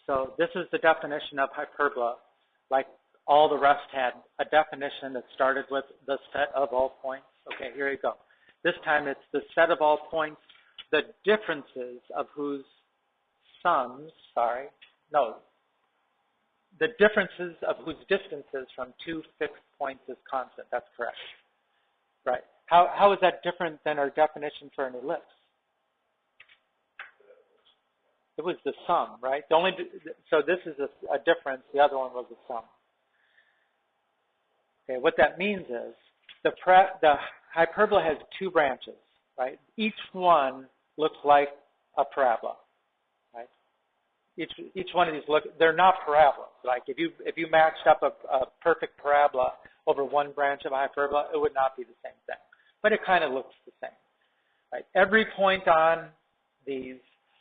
So this is the definition of hyperbola. Like all the rest had a definition that started with the set of all points. Okay, here you go. This time it's the set of all points, the differences of whose sums, the differences of whose distances from two fixed points is constant. That's correct. Right. How is that different than our definition for an ellipse? It was the sum, right? So this is a difference. The other one was a sum. Okay, what that means is the hyperbola has two branches, right? Each one looks like a parabola, right? Each one of these they're not parabolas. Like if you matched up a perfect parabola over one branch of a hyperbola, it would not be the same thing. But it kind of looks the same, right? Every point on these,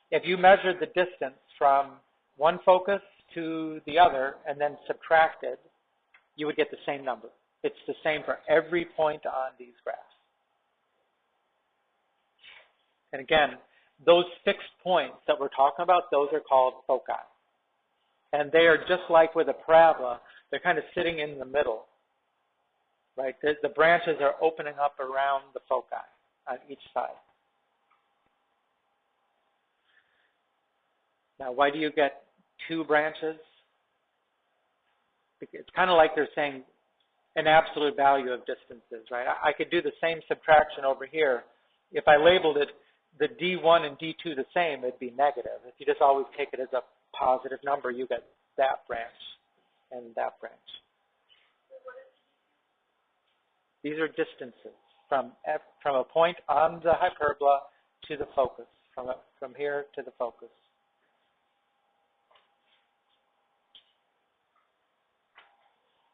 if you measured the distance from one focus to the other and then subtracted, you would get the same number. It's the same for every point on these graphs. And again, those fixed points that we're talking about, those are called foci. And they are just like with a parabola, they're kind of sitting in the middle, right? The branches are opening up around the foci on each side. Now, why do you get two branches? It's kind of like they're saying an absolute value of distances, right? I could do the same subtraction over here. If I labeled it the D1 and D2 the same, it'd be negative. If you just always take it as a positive number, you get that branch and that branch. These are distances from a point on the hyperbola to the focus, from here to the focus.